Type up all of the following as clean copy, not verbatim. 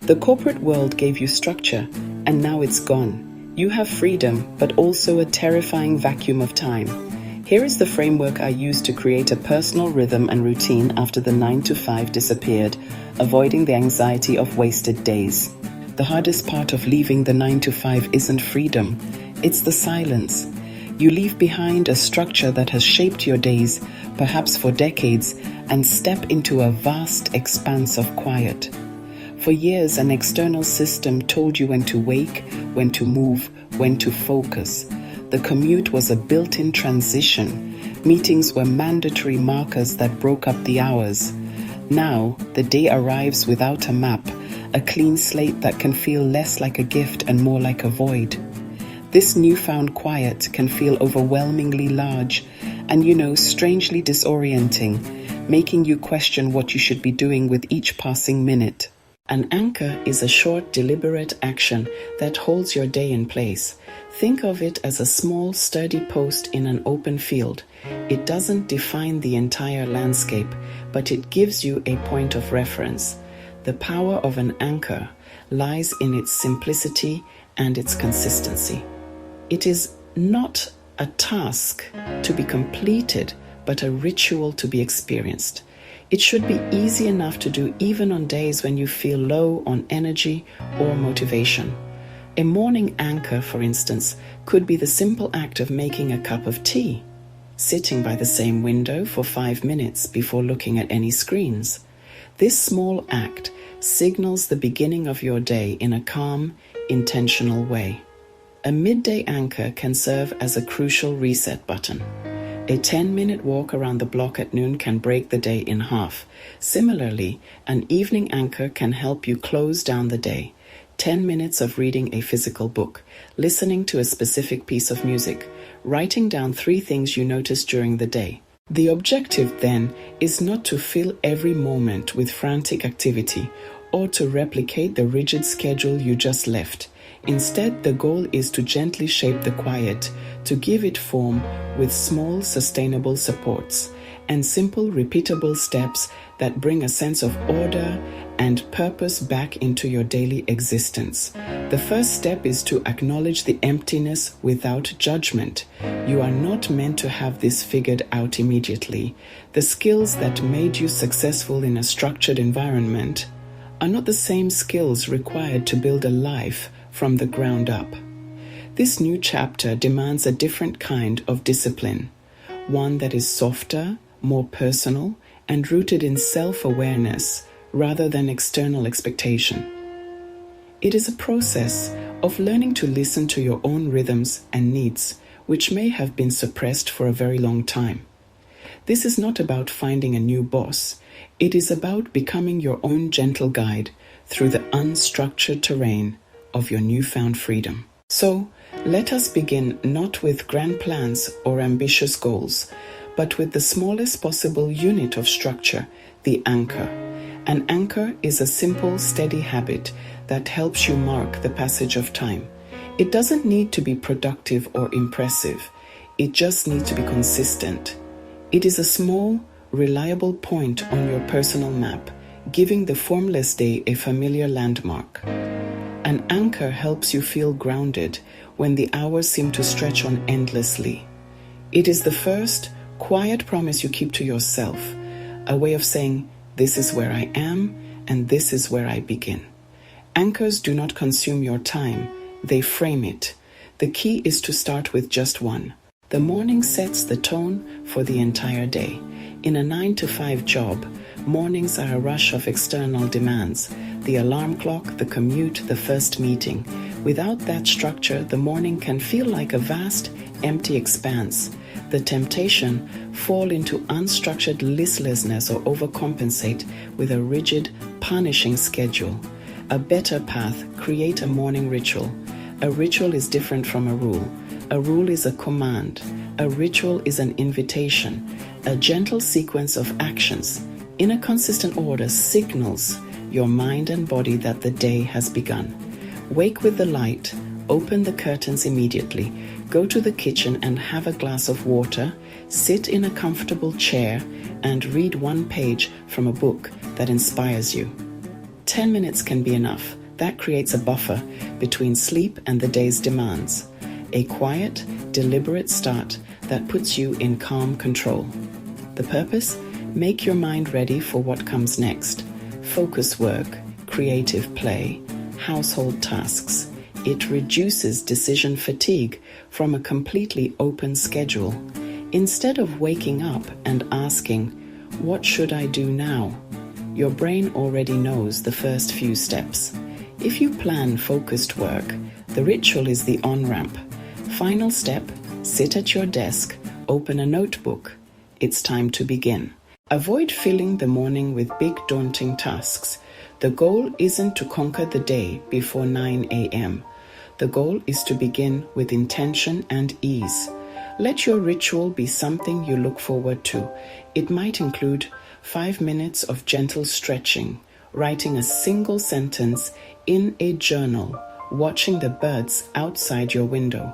The corporate world gave you structure, and now it's gone. You have freedom, but also a terrifying vacuum of time. Here is the framework I used to create a personal rhythm and routine after the 9 to 5 disappeared, avoiding the anxiety of wasted days. The hardest part of leaving the 9 to 5 isn't freedom, it's the silence. You leave behind a structure that has shaped your days, perhaps for decades, and step into a vast expanse of quiet. For years, an external system told you when to wake, when to move, when to focus. The commute was a built-in transition. Meetings were mandatory markers that broke up the hours. Now, the day arrives without a map, a clean slate that can feel less like a gift and more like a void. This newfound quiet can feel overwhelmingly large and, strangely disorienting, making you question what you should be doing with each passing minute. An anchor is a short, deliberate action that holds your day in place. Think of it as a small, sturdy post in an open field. It doesn't define the entire landscape, but it gives you a point of reference. The power of an anchor lies in its simplicity and its consistency. It is not a task to be completed, but a ritual to be experienced. It should be easy enough to do even on days when you feel low on energy or motivation. A morning anchor, for instance, could be the simple act of making a cup of tea, sitting by the same window for 5 minutes before looking at any screens. This small act signals the beginning of your day in a calm, intentional way. A midday anchor can serve as a crucial reset button. A 10-minute walk around the block at noon can break the day in half. Similarly, an evening anchor can help you close down the day. 10 minutes of reading a physical book, listening to a specific piece of music, writing down 3 things you noticed during the day. The objective, then, is not to fill every moment with frantic activity or to replicate the rigid schedule you just left. Instead, the goal is to gently shape the quiet, to give it form with small, sustainable supports and simple, repeatable steps that bring a sense of order and purpose back into your daily existence. The first step is to acknowledge the emptiness without judgment. You are not meant to have this figured out immediately. The skills that made you successful in a structured environment are not the same skills required to build a life from the ground up. This new chapter demands a different kind of discipline, one that is softer, more personal, and rooted in self-awareness rather than external expectation. It is a process of learning to listen to your own rhythms and needs, which may have been suppressed for a very long time. This is not about finding a new boss. It is about becoming your own gentle guide through the unstructured terrain of your newfound freedom. So, let us begin not with grand plans or ambitious goals, but with the smallest possible unit of structure, the anchor. An anchor is a simple, steady habit that helps you mark the passage of time. It doesn't need to be productive or impressive. It just needs to be consistent. It is a small, reliable point on your personal map, giving the formless day a familiar landmark. An anchor helps you feel grounded when the hours seem to stretch on endlessly. It is the first, quiet promise you keep to yourself, a way of saying, this is where I am and this is where I begin. Anchors do not consume your time, they frame it. The key is to start with just one. The morning sets the tone for the entire day. In a 9 to 5 job, mornings are a rush of external demands. The alarm clock, the commute, the first meeting. Without that structure, the morning can feel like a vast, empty expanse. The temptation, fall into unstructured listlessness or overcompensate with a rigid, punishing schedule. A better path, create a morning ritual. A ritual is different from a rule. A rule is a command. A ritual is an invitation. A gentle sequence of actions in a consistent order signals your mind and body that the day has begun. Wake with the light, open the curtains immediately, go to the kitchen and have a glass of water, sit in a comfortable chair and read one page from a book that inspires you. 10 minutes can be enough. That creates a buffer between sleep and the day's demands. A quiet, deliberate start that puts you in calm control. The purpose? Make your mind ready for what comes next. Focus work, creative play, household tasks. It reduces decision fatigue from a completely open schedule. Instead of waking up and asking, "What should I do now?" your brain already knows the first few steps. If you plan focused work, the ritual is the on-ramp. Final step, sit at your desk, open a notebook. It's time to begin. Avoid filling the morning with big daunting tasks. The goal isn't to conquer the day before 9 a.m. The goal is to begin with intention and ease. Let your ritual be something you look forward to. It might include 5 minutes of gentle stretching, writing a single sentence in a journal, watching the birds outside your window.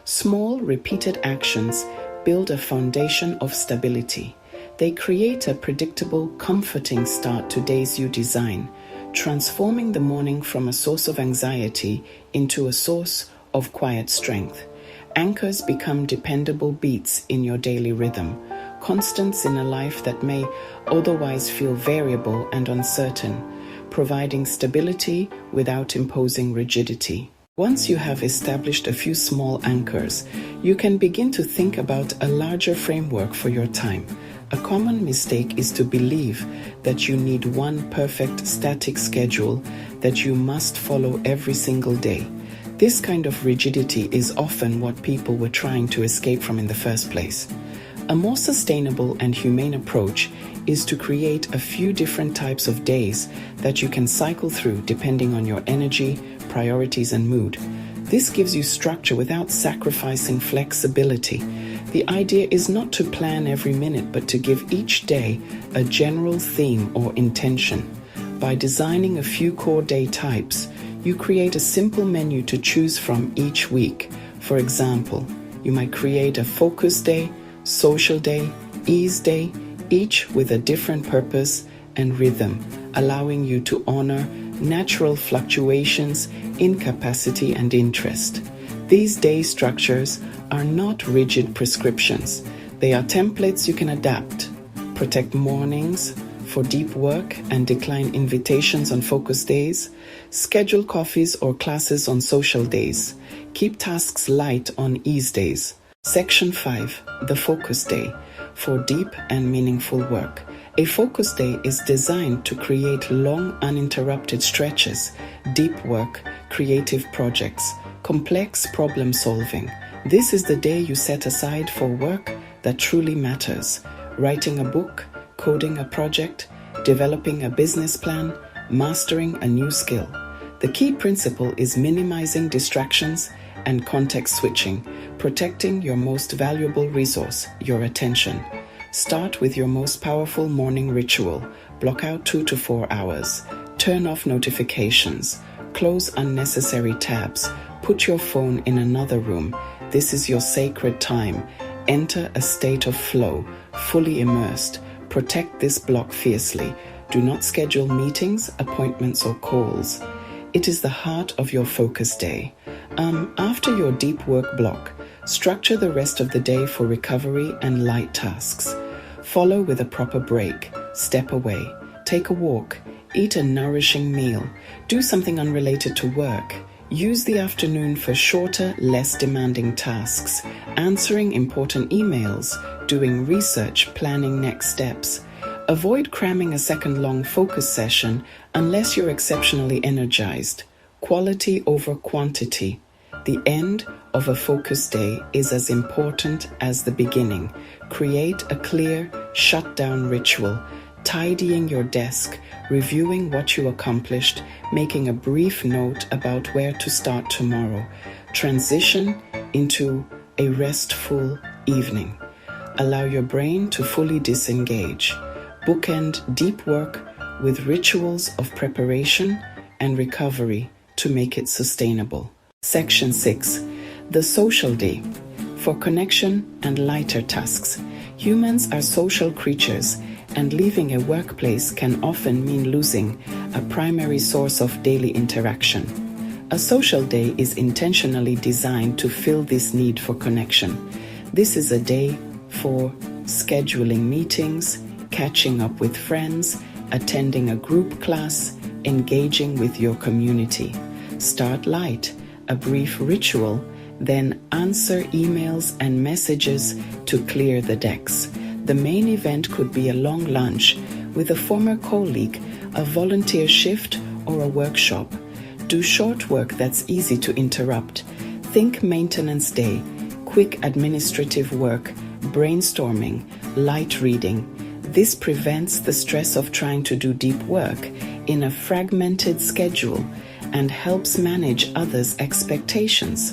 Small, repeated actions build a foundation of stability. They create a predictable, comforting start to days you design, transforming the morning from a source of anxiety into a source of quiet strength. Anchors become dependable beats in your daily rhythm, constants in a life that may otherwise feel variable and uncertain, providing stability without imposing rigidity. Once you have established a few small anchors, you can begin to think about a larger framework for your time. A common mistake is to believe that you need one perfect static schedule that you must follow every single day. This kind of rigidity is often what people were trying to escape from in the first place. A more sustainable and humane approach is to create a few different types of days that you can cycle through depending on your energy, priorities, and mood. This gives you structure without sacrificing flexibility. The idea is not to plan every minute, but to give each day a general theme or intention. By designing a few core day types, you create a simple menu to choose from each week. For example, you might create a focus day, social day, ease day, each with a different purpose and rhythm, allowing you to honor natural fluctuations in capacity and interest. These day structures are not rigid prescriptions. They are templates you can adapt. Protect mornings for deep work and decline invitations on focus days. Schedule coffees or classes on social days. Keep tasks light on ease days. Section 5. The Focus Day. For deep and meaningful work. A focus day is designed to create long, uninterrupted stretches, deep work, creative projects, complex problem solving. This is the day you set aside for work that truly matters. Writing a book, coding a project, developing a business plan, mastering a new skill. The key principle is minimizing distractions and context switching, protecting your most valuable resource, your attention. Start with your most powerful morning ritual. Block out 2 to 4 hours. Turn off notifications. Close unnecessary tabs. Put your phone in another room. This is your sacred time. Enter a state of flow, fully immersed. Protect this block fiercely. Do not schedule meetings, appointments, or calls. It is the heart of your focus day. After your deep work block, structure the rest of the day for recovery and light tasks. Follow with a proper break. Step away. Take a walk. Eat a nourishing meal. Do something unrelated to work. Use the afternoon for shorter, less demanding tasks. Answering important emails. Doing research. Planning next steps. Avoid cramming a second-long focus session unless you're exceptionally energized. Quality over quantity. The end of a focus day is as important as the beginning. Create a clear, shut-down ritual, tidying your desk, reviewing what you accomplished, making a brief note about where to start tomorrow. Transition into a restful evening. Allow your brain to fully disengage. Bookend deep work with rituals of preparation and recovery to make it sustainable. Section 6. The Social Day. For connection and lighter tasks. Humans are social creatures, and leaving a workplace can often mean losing a primary source of daily interaction. A social day is intentionally designed to fill this need for connection. This is a day for scheduling meetings, catching up with friends, attending a group class, engaging with your community. Start light, a brief ritual, then answer emails and messages to clear the decks. The main event could be a long lunch with a former colleague, a volunteer shift, or a workshop. Do short work that's easy to interrupt. Think maintenance day, quick administrative work, brainstorming, light reading. This prevents the stress of trying to do deep work in a fragmented schedule and helps manage others' expectations.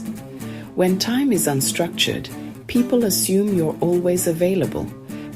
When time is unstructured, people assume you're always available.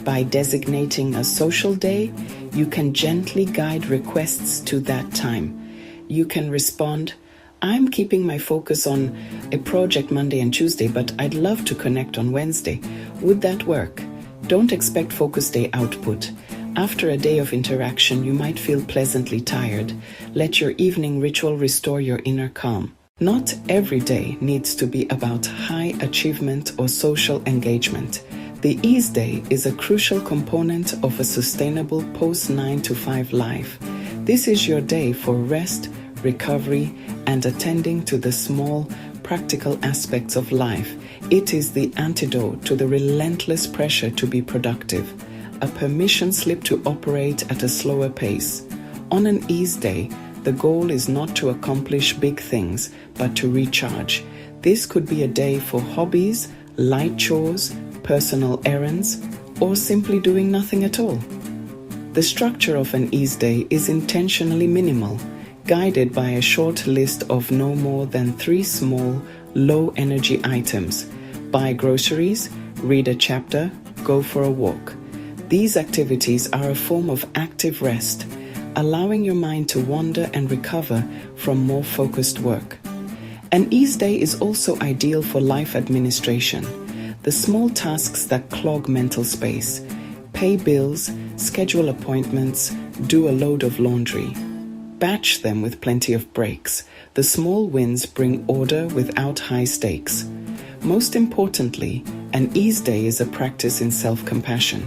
By designating a social day, you can gently guide requests to that time. You can respond, "I'm keeping my focus on a project Monday and Tuesday, but I'd love to connect on Wednesday. Would that work?" Don't expect focus day output. After a day of interaction, you might feel pleasantly tired. Let your evening ritual restore your inner calm. Not every day needs to be about high achievement or social engagement. The ease day is a crucial component of a sustainable post-9 to 5 life. This is your day for rest, recovery, and attending to the small, practical aspects of life. It is the antidote to the relentless pressure to be productive, a permission slip to operate at a slower pace. On an ease day, the goal is not to accomplish big things, but to recharge. This could be a day for hobbies, light chores, personal errands, or simply doing nothing at all. The structure of an ease day is intentionally minimal, guided by a short list of no more than 3 small, low-energy items. Buy groceries, read a chapter, go for a walk. These activities are a form of active rest, allowing your mind to wander and recover from more focused work. An ease day is also ideal for life administration, the small tasks that clog mental space. Pay bills, schedule appointments, do a load of laundry. Batch them with plenty of breaks. The small wins bring order without high stakes. Most importantly, an ease day is a practice in self-compassion.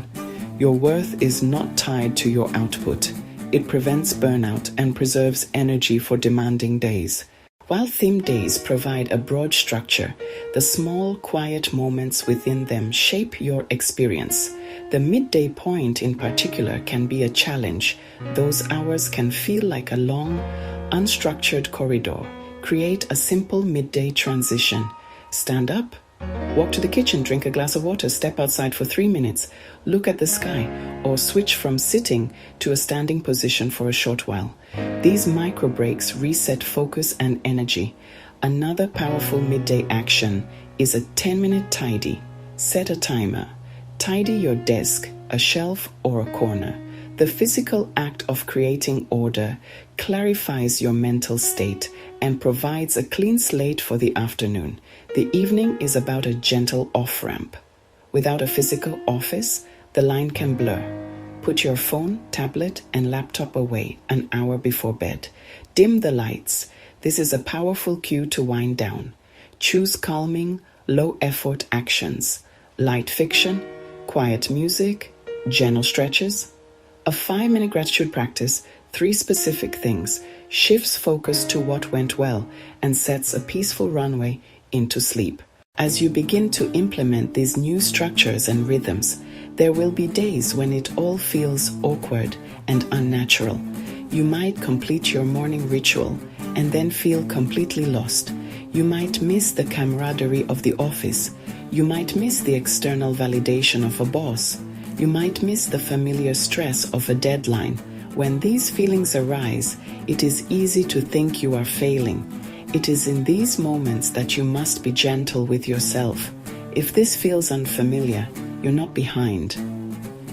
Your worth is not tied to your output. It prevents burnout and preserves energy for demanding days. While theme days provide a broad structure, the small, quiet moments within them shape your experience. The midday point in particular can be a challenge. Those hours can feel like a long, unstructured corridor. Create a simple midday transition. Stand up, walk to the kitchen, drink a glass of water, step outside for 3 minutes, look at the sky, or switch from sitting to a standing position for a short while. These micro breaks reset focus and energy. Another powerful midday action is a 10-minute tidy. Set a timer. Tidy your desk, a shelf, or a corner. The physical act of creating order clarifies your mental state and provides a clean slate for the afternoon. The evening is about a gentle off-ramp. Without a physical office, the line can blur. Put your phone, tablet, and laptop away an hour before bed. Dim the lights. This is a powerful cue to wind down. Choose calming, low-effort actions. Light fiction, quiet music, gentle stretches. A 5-minute gratitude practice, 3 specific things, shifts focus to what went well and sets a peaceful runway into sleep. As you begin to implement these new structures and rhythms, there will be days when it all feels awkward and unnatural. You might complete your morning ritual and then feel completely lost. You might miss the camaraderie of the office. You might miss the external validation of a boss. You might miss the familiar stress of a deadline. When these feelings arise, it is easy to think you are failing. It is in these moments that you must be gentle with yourself. If this feels unfamiliar, you're not behind.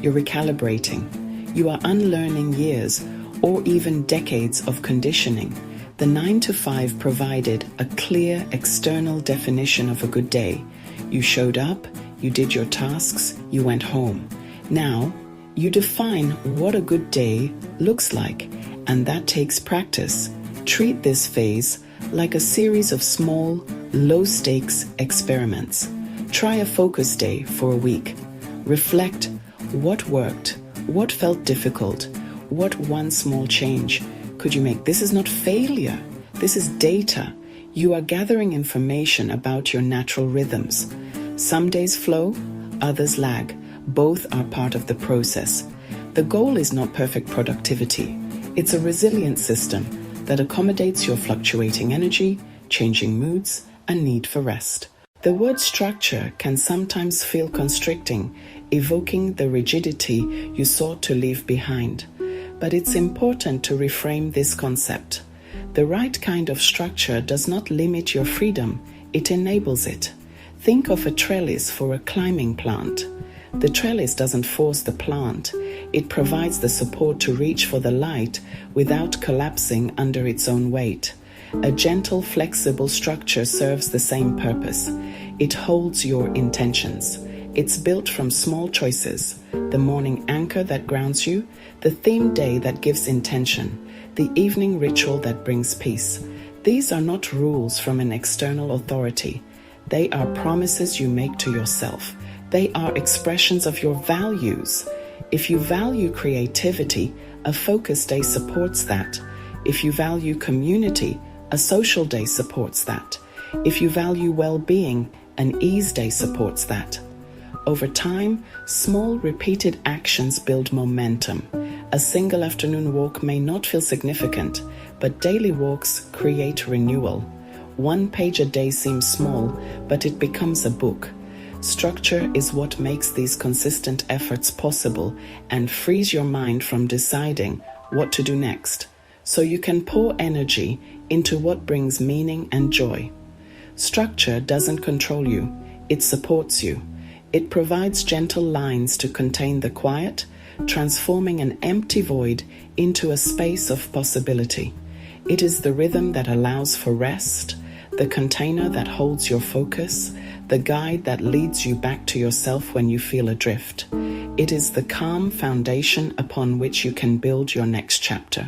You're recalibrating. You are unlearning years or even decades of conditioning. The 9 to 5 provided a clear external definition of a good day. You showed up, you did your tasks, you went home. Now, You define what a good day looks like, and that takes practice. Treat this phase like a series of small, low-stakes experiments. Try a focus day for a week. Reflect what worked, what felt difficult, what one small change could you make. This is not failure. This is data. You are gathering information about your natural rhythms. Some days flow, others lag. Both are part of the process. The goal is not perfect productivity. It's a resilient system that accommodates your fluctuating energy, changing moods, and need for rest. The word structure can sometimes feel constricting, evoking the rigidity you sought to leave behind. But it's important to reframe this concept. The right kind of structure does not limit your freedom, it enables it. Think of a trellis for a climbing plant. The trellis doesn't force the plant, it provides the support to reach for the light without collapsing under its own weight. A gentle, flexible structure serves the same purpose. It holds your intentions. It's built from small choices: the morning anchor that grounds you, the themed day that gives intention, the evening ritual that brings peace. These are not rules from an external authority. They are promises you make to yourself. They are expressions of your values. If you value creativity, a focus day supports that. If you value community, a social day supports that. If you value well-being, an ease day supports that. Over time, small repeated actions build momentum. A single afternoon walk may not feel significant, but daily walks create renewal. One page a day seems small, but it becomes a book. Structure is what makes these consistent efforts possible and frees your mind from deciding what to do next, so you can pour energy into what brings meaning and joy. Structure doesn't control you, it supports you. It provides gentle lines to contain the quiet, transforming an empty void into a space of possibility. It is the rhythm that allows for rest, the container that holds your focus, the guide that leads you back to yourself when you feel adrift. It is the calm foundation upon which you can build your next chapter.